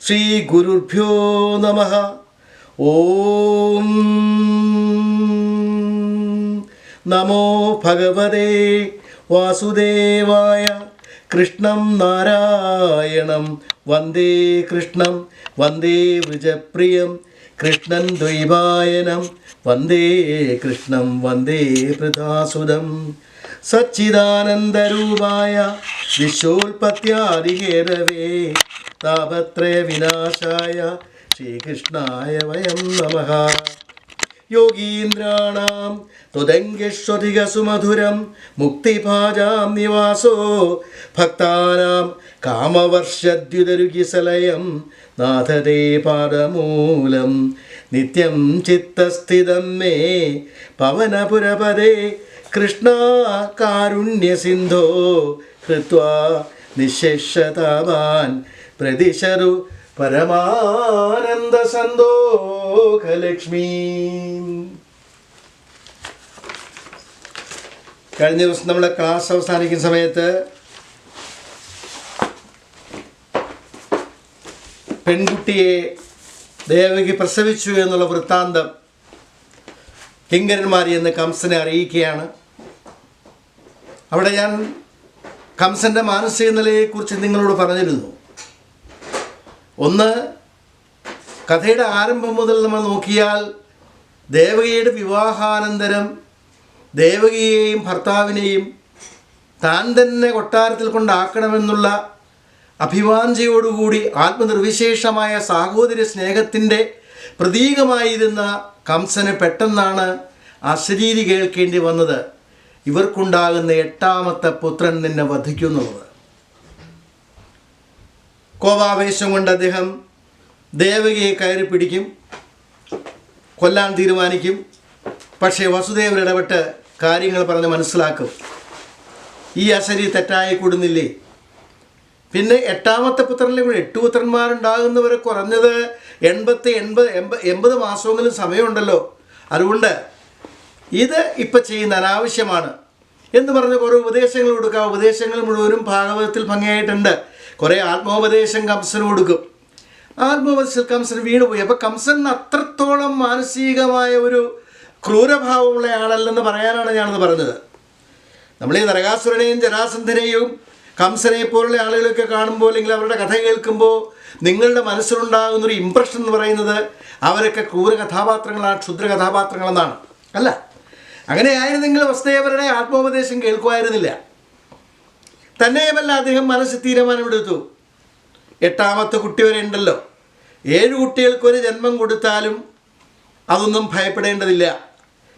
ശ്രീ ഗുരുഭ്യോ നമഃ. ഓം നമോ ഭഗവതേ വാസുദേവായ. കൃഷ്ണം നാരായണം വന്ദേ കൃഷ്ണം വന്ദേ വൃജപ്രിയം. കൃഷ്ണൻ ദ്വൈപായനം വന്ദേ കൃഷ്ണം വന്ദേ വൃഥാസുതം. സച്ചിദാനന്ദരൂപായ വിശ്വോൽപത്യാദിഹേതവേ താപത്രയ വിനാശായ ശ്രീകൃഷ്ണായ വയം നമഃ. യോഗീന്ദ്രാണാം ത്വദംഗേഷ്വധികസുമധുരം മുക്തിഭാജാം നിവാസോ ഭക്താനാം കാമവർഷദ്യുതരുകിസലയം നാഥദേ പാദമൂലം. നിത്യം ചിത്തസ്ഥിതം മേ പവനപുരപദേ കൃഷ്ണ കാരുണ്യസിന്ധോ കൃത്വാ നിശേഷതാവാൻ പ്രതിശരു പരമാനന്ദ സന്തോഖലക്ഷ്മീ. കഴിഞ്ഞ ദിവസം നമ്മുടെ ക്ലാസ് അവസാനിക്കുന്ന സമയത്ത് പെൺകുട്ടിയെ ദേവകി പ്രസവിച്ചു എന്നുള്ള വൃത്താന്തം കിങ്കരന്മാരി എന്ന് കംസനെ അറിയിക്കുകയാണ്. അവിടെ ഞാൻ കംസൻ്റെ മാനസിക നിലയെക്കുറിച്ച് നിങ്ങളോട് പറഞ്ഞിരുന്നു. ഒന്ന്, കഥയുടെ ആരംഭം മുതൽ നമ്മൾ നോക്കിയാൽ ദേവകിയുടെ വിവാഹാനന്തരം ദേവകിയെയും ഭർത്താവിനെയും താൻ തന്നെ കൊട്ടാരത്തിൽ കൊണ്ടാക്കണമെന്നുള്ള അഭിവാഞ്ചയോടുകൂടി ആത്മനിർവിശേഷമായ സാഹോദര്യ സ്നേഹത്തിൻ്റെ പ്രതീകമായിരുന്ന കംസന് പെട്ടെന്നാണ് അശരീരി കേൾക്കേണ്ടി വന്നത്. ഇവർക്കുണ്ടാകുന്ന 8ാമത്തെ പുത്രൻ നിന്നെ വധിക്കുന്നുള്ളത്. കോപാവേശം കൊണ്ട് അദ്ദേഹം ദേവകിയെ കയറി പിടിക്കും, കൊല്ലാൻ തീരുമാനിക്കും. പക്ഷേ വസുദേവർ ഇടപെട്ട് കാര്യങ്ങൾ പറഞ്ഞ് മനസ്സിലാക്കും. ഈ അശരീ തെറ്റായി കൂടുന്നില്ലേ? പിന്നെ 8ാമത്തെ പുത്രനിലെ കൂടെ 8 പുത്രന്മാരുണ്ടാകുന്നവരെ കുറഞ്ഞത് 80 മാസമെങ്കിലും സമയമുണ്ടല്ലോ. അതുകൊണ്ട് ഇത് ഇപ്പം ചെയ്യുന്ന അനാവശ്യമാണ് എന്ന് പറഞ്ഞ് കുറേ ഉപദേശങ്ങൾ കൊടുക്കുക. ഉപദേശങ്ങൾ മുഴുവനും ഭാഗവതത്തിൽ ഭംഗിയായിട്ടുണ്ട്. കുറേ ആത്മോപദേശം കംസന് കൊടുക്കും. ആത്മോപദേശത്തിൽ കംസൻ വീണുപോയി. അപ്പോൾ കംസൻ അത്രത്തോളം മാനസികമായ ഒരു ക്രൂരഭാവമുള്ള ആളല്ലെന്ന് പറയാനാണ് ഞാനത് പറഞ്ഞത്. നമ്മൾ ഈ നരകാസുരനെയും ജരാസന്ധനെയും കംസനെ പോലുള്ള ആളുകളൊക്കെ കാണുമ്പോൾ അല്ലെങ്കിൽ അവരുടെ കഥ കേൾക്കുമ്പോൾ നിങ്ങളുടെ മനസ്സിലുണ്ടാകുന്നൊരു ഇമ്പ്രഷൻ എന്ന് പറയുന്നത് അവരൊക്കെ ക്രൂര കഥാപാത്രങ്ങളാണ്, ക്ഷുദ്ര കഥാപാത്രങ്ങളെന്നാണ്. അല്ല, അങ്ങനെയായിരുന്നെങ്കിൽ വസുദേവരുടെ ആത്മോപദേശം കേൾക്കുമായിരുന്നില്ല. തന്നെയുമല്ല, അദ്ദേഹം മനസ്സിൽ തീരുമാനമെടുത്തു. 8ാമത്തെ കുട്ടി വരെ ഉണ്ടല്ലോ, 7 കുട്ടികൾക്കൊരു ജന്മം കൊടുത്താലും അതൊന്നും ഭയപ്പെടേണ്ടതില്ല,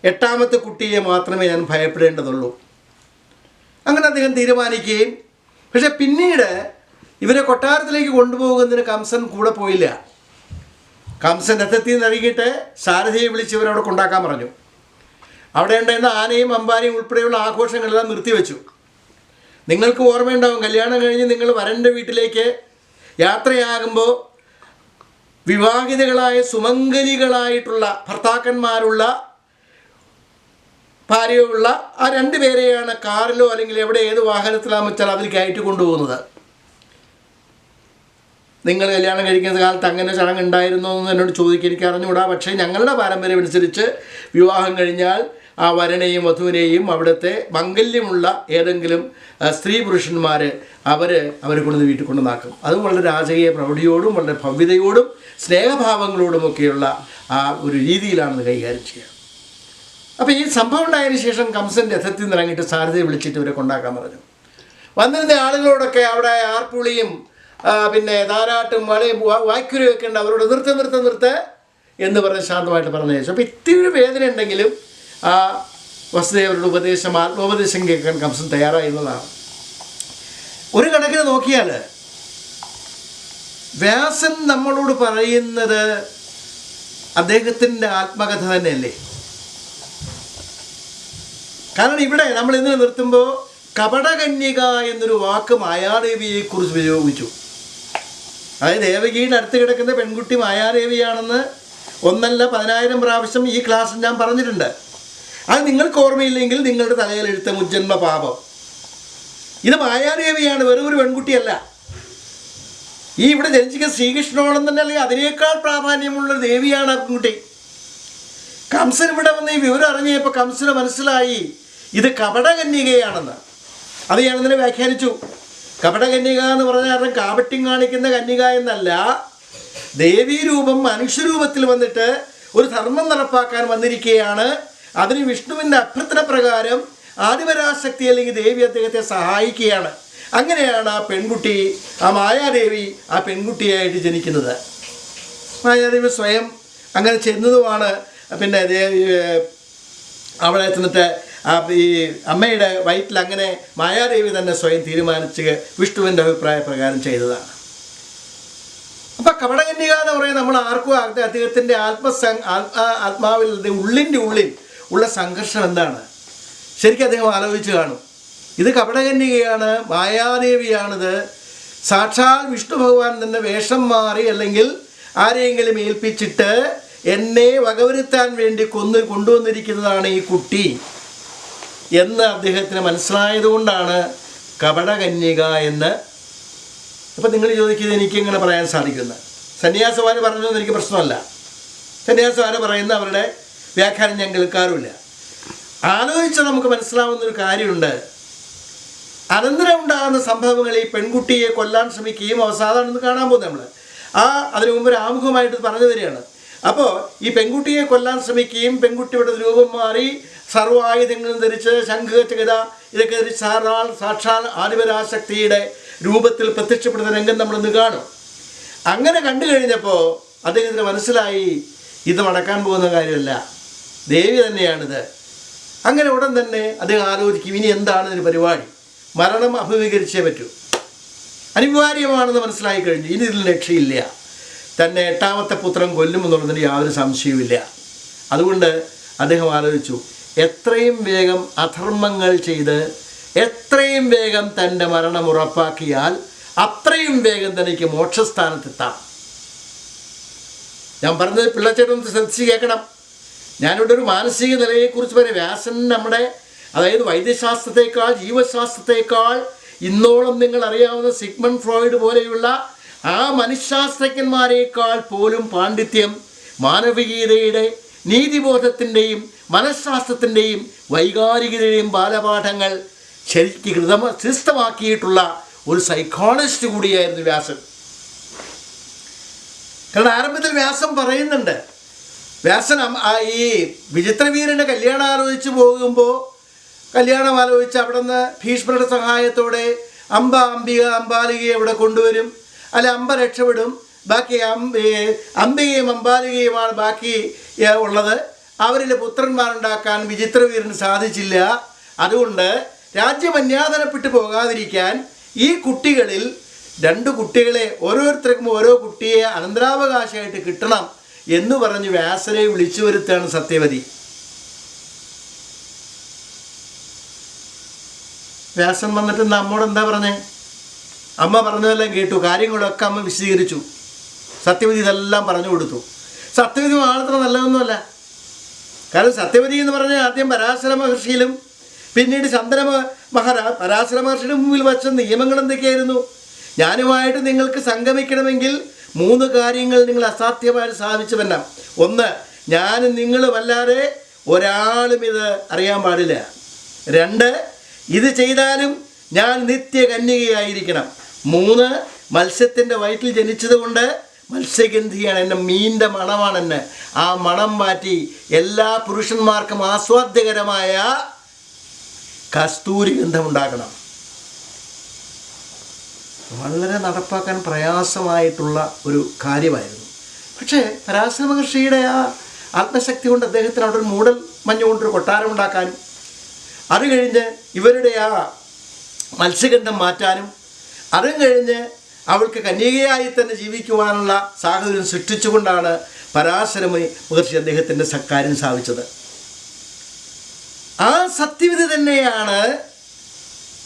8ാമത്തെ കുട്ടിയെ മാത്രമേ ഞാൻ ഭയപ്പെടേണ്ടതുള്ളൂ. അങ്ങനെ അദ്ദേഹം തീരുമാനിക്കുകയും, പക്ഷെ പിന്നീട് ഇവരെ കൊട്ടാരത്തിലേക്ക് കൊണ്ടുപോകുന്നതിന് കംസൻ കൂടെ പോയില്ല. കംസൻ രഥത്തിൽ നിന്ന് ഇറങ്ങിയിട്ട് സാരഥിയെ വിളിച്ച് ഇവരവിടെ കൊണ്ടാക്കാൻ പറഞ്ഞു. അവിടെ ഉണ്ടായിരുന്ന ആനയും അമ്പാരിയും ഉൾപ്പെടെയുള്ള ആഘോഷങ്ങളെല്ലാം നിർത്തിവെച്ചു. നിങ്ങൾക്ക് ഓർമ്മയുണ്ടാവും, കല്യാണം കഴിഞ്ഞ് നിങ്ങൾ വരൻ്റെ വീട്ടിലേക്ക് യാത്രയാകുമ്പോൾ വിവാഹിതകളായ സുമംഗലികളായിട്ടുള്ള ഭർത്താക്കന്മാരുള്ള ഭാര്യയുള്ള ആ 2 പേരെയാണ് കാറിലോ അല്ലെങ്കിൽ എവിടെ ഏത് വാഹനത്തിലാണെന്ന് വെച്ചാൽ അതിൽ കയറ്റി കൊണ്ടുപോകുന്നത്. നിങ്ങൾ കല്യാണം കഴിക്കുന്ന കാലത്ത് അങ്ങനെ ചടങ്ങുണ്ടായിരുന്നോ എന്ന് എന്നോട് ചോദിക്കുക, എനിക്ക് അറിഞ്ഞുകൂടാ. പക്ഷേ ഞങ്ങളുടെ പാരമ്പര്യം അനുസരിച്ച് വിവാഹം കഴിഞ്ഞാൽ ആ വരനെയും വധുവിനെയും അവിടുത്തെ മംഗല്യമുള്ള ഏതെങ്കിലും സ്ത്രീ പുരുഷന്മാർ അവരെ കൊണ്ടുവന്ന് വീട്ടിൽ കൊണ്ടുവന്നാക്കും. അത് വളരെ രാജകീയ പ്രൗഢിയോടും വളരെ ഭവ്യതയോടും സ്നേഹഭാവങ്ങളോടുമൊക്കെയുള്ള ആ ഒരു രീതിയിലാണത് കൈകാര്യം ചെയ്യുക. അപ്പോൾ ഈ സംഭവം ഉണ്ടായതിനു ശേഷം കംസൻ രഥത്തിൽ നിന്ന് ഇറങ്ങിയിട്ട് സാരഥിയെ വിളിച്ചിട്ട് ഇവരെ കൊണ്ടാക്കാൻ പറഞ്ഞു. വന്നിരുന്ന ആളുകളോടൊക്കെ അവിടെ ആർപ്പുളിയും പിന്നെ താരാട്ടും വളയും വായ്ക്കുരയും ഒക്കെ ഉണ്ട്. അവരോട് നിർത്ത് എന്ന് പറഞ്ഞ് ശാന്തമായിട്ട് പറഞ്ഞു വെച്ചു. അപ്പോൾ ഇത്തിരി വേദന ഉണ്ടെങ്കിലും ആ വസുദേവരുടെ ഉപദേശം, ആത്മോപദേശം കേൾക്കാൻ കംസൻ തയ്യാറായി എന്നുള്ളതാണ്. ഒരു കണക്കിന് നോക്കിയാൽ വ്യാസൻ നമ്മളോട് പറയുന്നത് അദ്ദേഹത്തിൻ്റെ ആത്മകഥ തന്നെയല്ലേ? കാരണം ഇവിടെ നമ്മൾ ഇന്ന് നിർത്തുമ്പോൾ കപടകന്യക എന്നൊരു വാക്ക് മായാദേവിയെക്കുറിച്ച് ഉപയോഗിച്ചു. അതായത് ദേവകിയുടെ അടുത്ത് കിടക്കുന്ന പെൺകുട്ടി മായാദേവിയാണെന്ന് 1 അല്ല 10,000 പ്രാവശ്യം ഈ ക്ലാസ്സിൽ ഞാൻ പറഞ്ഞിട്ടുണ്ട്. അത് നിങ്ങൾക്ക് ഓർമ്മയില്ലെങ്കിൽ നിങ്ങളുടെ തലയിലെഴുത്ത മുജ്ജന്മ പാപം. ഇത് മായാദേവിയാണ്, വെറും ഒരു പെൺകുട്ടിയല്ല. ഈ ഇവിടെ ജനിച്ചിരിക്കുന്ന ശ്രീകൃഷ്ണനോളം തന്നെ അല്ലെങ്കിൽ അതിനേക്കാൾ പ്രാധാന്യമുള്ള ദേവിയാണ് ആ പെൺകുട്ടി. കംസൻ ഇവിടെ വന്ന് ഈ വിവരം അറിഞ്ഞപ്പോൾ കംസന് മനസ്സിലായി ഇത് കപടകന്യകയാണെന്ന്. അത് ഞാനിതിനെ വ്യാഖ്യാനിച്ചു. കപടകന്യക എന്ന് പറഞ്ഞാൽ അർത്ഥം കാപട്യം കാണിക്കുന്ന കന്യക എന്നല്ല, ദേവീരൂപം മനുഷ്യരൂപത്തിൽ വന്നിട്ട് ഒരു ധർമ്മം നടപ്പാക്കാൻ വന്നിരിക്കുകയാണ്. അതിന് വിഷ്ണുവിൻ്റെ അഭ്യർത്ഥന പ്രകാരം ആദിപരാശക്തി അല്ലെങ്കിൽ ദേവി അദ്ദേഹത്തെ സഹായിക്കുകയാണ്. അങ്ങനെയാണ് ആ പെൺകുട്ടി, ആ മായാദേവി ആ പെൺകുട്ടിയായിട്ട് ജനിക്കുന്നത്. മായാദേവി സ്വയം അങ്ങനെ ചെന്നതുമാണ്. പിന്നെ അവിടെ ചെന്നിട്ട് ഈ അമ്മയുടെ വയറ്റിൽ അങ്ങനെ മായാദേവി തന്നെ സ്വയം തീരുമാനിച്ച് വിഷ്ണുവിൻ്റെ അഭിപ്രായ പ്രകാരം ചെയ്തതാണ്. അപ്പം കപടകന്യക എന്ന് പറയുന്നത് നമ്മൾ ആർക്കും അദ്ദേഹത്തിൻ്റെ ആത്മാവിൽ ഉള്ളിൻ്റെ ഉള്ളിൽ ഉള്ള സംഘർഷം എന്താണ് ശരിക്കും അദ്ദേഹം ആലോചിച്ച് കാണും. ഇത് കപടകന്യകയാണ്, മായാദേവിയാണിത്. സാക്ഷാൽ വിഷ്ണു ഭഗവാൻ തന്നെ വേഷം മാറി അല്ലെങ്കിൽ ആരെയെങ്കിലും ഏൽപ്പിച്ചിട്ട് എന്നെ വകവരുത്താൻ വേണ്ടി കൊണ്ടുവന്നിരിക്കുന്നതാണ് ഈ കുട്ടി എന്ന് അദ്ദേഹത്തിന് മനസ്സിലായതുകൊണ്ടാണ് കപടകന്യക എന്ന്. അപ്പം നിങ്ങൾ ചോദിക്കുന്നത് എനിക്കെങ്ങനെ പറയാൻ സാധിക്കുന്നത്? സന്യാസവാന് പറഞ്ഞതെന്ന് എനിക്ക് പ്രശ്നമല്ല. സന്യാസവാന് പറയുന്ന അവരുടെ വ്യാഖ്യാനം ഞാൻ കേൾക്കാറുമില്ല. ആലോചിച്ചാൽ നമുക്ക് മനസ്സിലാവുന്നൊരു കാര്യമുണ്ട്. അനന്തരം ഉണ്ടാകുന്ന സംഭവങ്ങൾ ഈ പെൺകുട്ടിയെ കൊല്ലാൻ ശ്രമിക്കുകയും അവസാനം കാണാൻ പോകുന്നത് നമ്മൾ അതിനു മുമ്പ് ആമുഖമായിട്ട് പറഞ്ഞു തരികയാണ്. അപ്പോൾ ഈ പെൺകുട്ടിയെ കൊല്ലാൻ ശ്രമിക്കുകയും പെൺകുട്ടിയുടെ രൂപം മാറി സർവായുധങ്ങളും ധരിച്ച് ശംഖ് ഗദ ഇതൊക്കെ ധരിച്ച് സാക്ഷാൽ ആദിപരാശക്തിയുടെ രൂപത്തിൽ പ്രത്യക്ഷപ്പെടുന്ന രംഗം നമ്മളിന്ന് കാണും. അങ്ങനെ കണ്ടു കഴിഞ്ഞപ്പോൾ അദ്ദേഹത്തിന് മനസ്സിലായി ഇത് നടക്കാൻ പോകുന്ന കാര്യമല്ല, ദേവി തന്നെയാണിത്. അങ്ങനെ ഉടൻ തന്നെ അദ്ദേഹം ആലോചിക്കും ഇനി എന്താണ് ഇതിന് പരിപാടി. മരണം അഭിമുഖീകരിച്ചേ പറ്റൂ, അനിവാര്യമാണെന്ന് മനസ്സിലായി കഴിഞ്ഞു. ഇനി ഇതിൽ രക്ഷയില്ല. തന്നെ 8ാമത്തെ പുത്രൻ കൊല്ലുമെന്നുള്ളതിന് യാതൊരു സംശയവുമില്ല. അതുകൊണ്ട് അദ്ദേഹം ആലോചിച്ചു എത്രയും വേഗം അധർമ്മങ്ങൾ ചെയ്ത് എത്രയും വേഗം തൻ്റെ മരണം ഉറപ്പാക്കിയാൽ അത്രയും വേഗം തനിക്ക് മോക്ഷസ്ഥാനത്തെത്താം. ഞാൻ പറഞ്ഞത് പിള്ളച്ചേട്ടൻ ശ്രദ്ധിച്ച് കേൾക്കണം. ഞാനിവിടെ ഒരു മാനസിക നിലയെക്കുറിച്ച് പറയും. വ്യാസൻ നമ്മുടെ അതായത് വൈദ്യശാസ്ത്രത്തെക്കാൾ ജീവശാസ്ത്രത്തെക്കാൾ ഇന്നോളം നിങ്ങൾ അറിയാവുന്ന സിഗ്മണ്ട് ഫ്രോയിഡ് പോലെയുള്ള ആ മനഃശാസ്ത്രജ്ഞന്മാരെക്കാൾ പോലും പാണ്ഡിത്യം മാനവികതയുടെ നീതിബോധത്തിൻ്റെയും മനഃശാസ്ത്രത്തിൻ്റെയും വൈകാരികതയുടെയും ബാലപാഠങ്ങൾ ശരിക്കും സിസ്റ്റമാക്കിയിട്ടുള്ള ഒരു സൈക്കോളജിസ്റ്റ് കൂടിയായിരുന്നു വ്യാസൻ. കാരണം ആരംഭത്തിൽ വ്യാസൻ പറയുന്നുണ്ട്, വ്യാസൻ ഈ വിചിത്രവീരൻ്റെ കല്യാണം ആലോചിച്ച് പോകുമ്പോൾ കല്യാണം ആലോചിച്ച് അവിടെ നിന്ന് ഭീഷ്മരുടെ സഹായത്തോടെ അംബാലികയെ ഇവിടെ കൊണ്ടുവരും. അല്ല, അമ്പ രക്ഷപ്പെടും. ബാക്കി അംബികയും അംബാലികയുമാണ് ബാക്കി ഉള്ളത്. അവരിൽ പുത്രന്മാരുണ്ടാക്കാൻ വിചിത്രവീരന് സാധിച്ചില്ല. അതുകൊണ്ട് രാജ്യം അന്യാദനപ്പെട്ടു പോകാതിരിക്കാൻ ഈ കുട്ടികളിൽ 2 കുട്ടികളെ ഓരോരുത്തർക്കും ഓരോ കുട്ടിയെ അനന്തരാവകാശമായിട്ട് കിട്ടണം എന്ന് പറഞ്ഞ് വ്യാസനെ വിളിച്ചു വരുത്താണ് സത്യവതി. വ്യാസൻ വന്നിട്ട് നമ്മോട് എന്താ പറഞ്ഞേ? അമ്മ പറഞ്ഞതെല്ലാം കേട്ടു, കാര്യങ്ങളൊക്കെ അമ്മ വിശദീകരിച്ചു. സത്യവതി ഇതെല്ലാം പറഞ്ഞു കൊടുത്തു. സത്യവതി മാത്രം നല്ലതൊന്നുമല്ല. കാരണം സത്യവതി എന്ന് പറഞ്ഞാൽ ആദ്യം പരാശര മഹർഷിയിലും പിന്നീട് പരാശര മഹർഷിയുടെ മുമ്പിൽ വച്ച നിയമങ്ങൾ എന്തൊക്കെയായിരുന്നു? ഞാനുമായിട്ട് നിങ്ങൾക്ക് സംഗമിക്കണമെങ്കിൽ 3 കാര്യങ്ങൾ നിങ്ങൾ അസാധ്യമായിട്ട് സാധിച്ചു വരണം. 1, ഞാനും നിങ്ങളുമല്ലാതെ ഒരാളും ഇത് അറിയാൻ പാടില്ല. 2, ഇത് ചെയ്താലും ഞാൻ നിത്യകന്യകയായിരിക്കണം. 3, മത്സ്യത്തിൻ്റെ വയറ്റിൽ ജനിച്ചതുകൊണ്ട് മത്സ്യഗന്ധിയാണ് എന്നെ, മീനിൻ്റെ മണമാണ് എന്നെ. ആ മണം മാറ്റി എല്ലാ പുരുഷന്മാർക്കും ആസ്വാദ്യകരമായ കസ്തൂരി ഗന്ധമുണ്ടാക്കണം. വളരെ നടപ്പാക്കാൻ പ്രയാസമായിട്ടുള്ള ഒരു കാര്യമായിരുന്നു. പക്ഷേ പരാശര മഹർഷിയുടെ ആ ആത്മശക്തി കൊണ്ട് അദ്ദേഹത്തിന് അവിടെ ഒരു മൂടൽ മഞ്ഞ് കൊണ്ടൊരു കൊട്ടാരം ഉണ്ടാക്കാനും അത് കഴിഞ്ഞ് ഇവരുടെ ആ മത്സ്യഗന്ധം മാറ്റാനും അതും കഴിഞ്ഞ് അവൾക്ക് കന്യകയായി തന്നെ ജീവിക്കുവാനുള്ള സാഹചര്യം സൃഷ്ടിച്ചുകൊണ്ടാണ് പരാശര മഹർഷി അദ്ദേഹത്തിൻ്റെ കാര്യം സാധിച്ചത്. ആ സത്യവിധി തന്നെയാണ്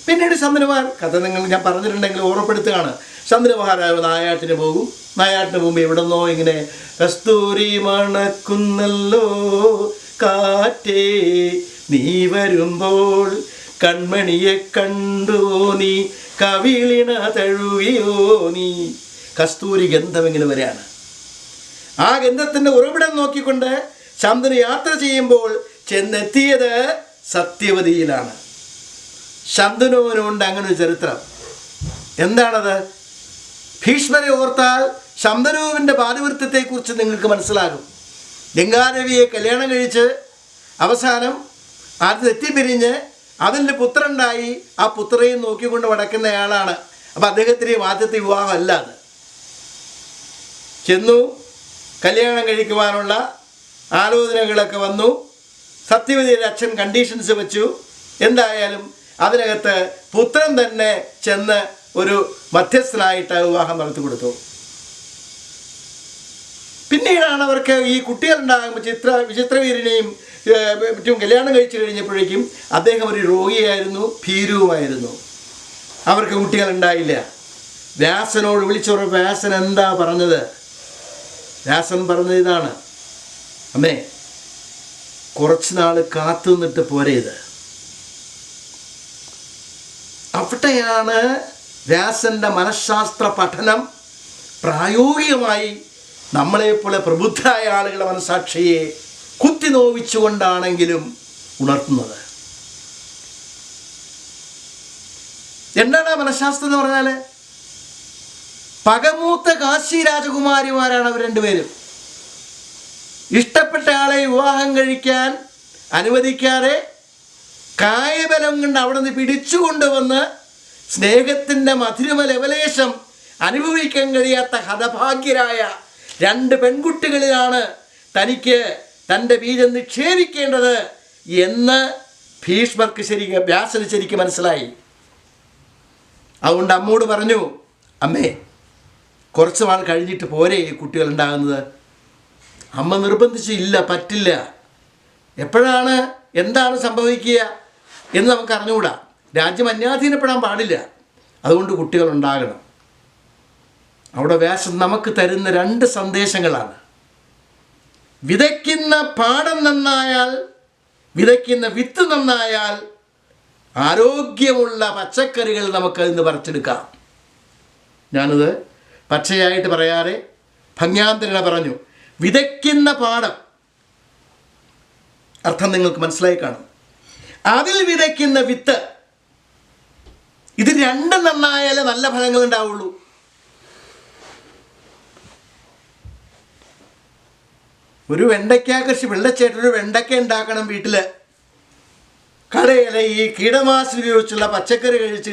പിന്നീട് ശന്തനുമാർ കഥ ഞാൻ പറഞ്ഞിട്ടുണ്ടെങ്കിൽ ഓർമ്മപ്പെടുത്തുകയാണ്. ശന്തനുമാരായ നായാട്ടിന് പോകും. നായാട്ടിന് പോകുമ്പോൾ എവിടെന്നോ ഇങ്ങനെ കസ്തൂരി മണക്കുന്നല്ലോ കാറ്റേ നീ വരുമ്പോൾ കൺമണിയെ കണ്ടു നീ കവിളിണ തഴുകിയോ നീ കസ്തൂരി ഗന്ധം ഇങ്ങനെ വരികയാണ്. ആ ഗന്ധത്തിൻ്റെ ഉറവിടം നോക്കിക്കൊണ്ട് ശന്തനു യാത്ര ചെയ്യുമ്പോൾ ചെന്നെത്തിയത് സത്യവതിയിലാണ്. ശന്തനുവിനുണ്ട് അങ്ങനെ ഒരു ചരിത്രം. എന്താണത്? ഭീഷ്മരെ ഓർത്താൽ ശന്തനുവിൻ്റെ പാതിവൃത്യത്തെക്കുറിച്ച് നിങ്ങൾക്ക് മനസ്സിലാകും. ഗംഗാദേവിയെ കല്യാണം കഴിച്ച് അവസാനം അത് തെറ്റിപ്പിരിഞ്ഞ് അതിൻ്റെ പുത്രനുണ്ടായി. ആ പുത്രയും നോക്കിക്കൊണ്ട് നടക്കുന്നയാളാണ്. അപ്പം അദ്ദേഹത്തിൻ്റെ ആദ്യത്തെ വിവാഹമല്ല അത്. ചെന്നു, കല്യാണം കഴിക്കുവാനുള്ള ആലോചനകളൊക്കെ വന്നു. സത്യവതിയുടെ അച്ഛൻ കണ്ടീഷൻസ് വെച്ചു. എന്തായാലും അതിനകത്ത് പുത്രൻ തന്നെ ചെന്ന് ഒരു മധ്യസ്ഥനായിട്ട് വിവാഹം നടത്തി കൊടുത്തു. പിന്നീടാണ് അവർക്ക് ഈ കുട്ടികളുണ്ടാകുമ്പോൾ വിചിത്രവീരനെയും മറ്റും കല്യാണം കഴിച്ചു കഴിഞ്ഞപ്പോഴേക്കും അദ്ദേഹം ഒരു രോഗിയായിരുന്നു, ഭീരുവുമായിരുന്നു. അവർക്ക് കുട്ടികളുണ്ടായില്ല. വ്യാസനോട് വിളിച്ചോറ് വ്യാസൻ എന്താ പറഞ്ഞത്? വ്യാസൻ പറഞ്ഞത് ഇതാണ്: അമ്മേ, കുറച്ച് നാൾ കാത്തു നിന്നിട്ട് പോരെ ഇത്. അവിടെയാണ് വ്യാസൻ്റെ മനഃശാസ്ത്ര പഠനം പ്രായോഗികമായി നമ്മളെപ്പോലെ പ്രബുദ്ധരായ ആളുകളുടെ മനസാക്ഷിയെ കുത്തി നോവിച്ചുകൊണ്ടാണെങ്കിലും ഉണർത്തുന്നത്. എന്താണ് ആ മനഃശാസ്ത്രം എന്ന് പറഞ്ഞാൽ? പകമൂത്ത കാശി രാജകുമാരിമാരാണ് അവർ രണ്ടുപേരും. ഇഷ്ടപ്പെട്ട ആളെ വിവാഹം കഴിക്കാൻ അനുവദിക്കാതെ കായബലം കൊണ്ട് അവിടെ നിന്ന് പിടിച്ചുകൊണ്ടുവന്ന് സ്നേഹത്തിൻ്റെ മധുരമ ലവലേശം അനുഭവിക്കാൻ കഴിയാത്ത ഹതഭാഗ്യരായ രണ്ട് പെൺകുട്ടികളിലാണ് തനിക്ക് തൻ്റെ ബീജം നിക്ഷേപിക്കേണ്ടത് എന്ന് വ്യാസന് ശരിക്കും മനസ്സിലായി. അതുകൊണ്ട് അമ്മോട് പറഞ്ഞു: അമ്മേ, കുറച്ച് നാൾ കഴിഞ്ഞിട്ട് പോരെ ഈ കുട്ടികളുണ്ടാകുന്നത്. അമ്മ നിർബന്ധിച്ച് ഇല്ല, പറ്റില്ല. എപ്പോഴാണ് എന്താണ് സംഭവിക്കുക എന്ന് നമുക്ക് അറിഞ്ഞുകൂടാ. രാജ്യം അന്യാധീനപ്പെടാൻ പാടില്ല. അതുകൊണ്ട് കുട്ടികളുണ്ടാകണം. അവിടെ വ്യാസൻ നമുക്ക് തരുന്ന രണ്ട് സന്ദേശങ്ങളാണ്. വിതയ്ക്കുന്ന പാടം നന്നായാൽ, വിതയ്ക്കുന്ന വിത്ത് നന്നായാൽ ആരോഗ്യമുള്ള പച്ചക്കറികൾ നമുക്കതിൽ നിന്ന് പറിച്ചെടുക്കാം. ഞാനത് പച്ചയായിട്ട് പറയാതെ ഭംഗ്യാന്തരനെ പറഞ്ഞു. വിതയ്ക്കുന്ന പാടം അർത്ഥം നിങ്ങൾക്ക് മനസ്സിലായി കാണും. അതിൽ വിതയ്ക്കുന്ന വിത്ത്, ഇത് രണ്ടും നന്നായാലേ നല്ല ഫലങ്ങൾ ഉണ്ടാവുള്ളൂ. ഒരു വെണ്ടയ്ക്ക കൃഷി, വെള്ളച്ചേട്ടൊരു വെണ്ടയ്ക്ക ഉണ്ടാക്കണം വീട്ടിൽ. കടയിലെ ഈ കീടനാശിനി ഉപയോഗിച്ചുള്ള പച്ചക്കറി കഴിച്ച്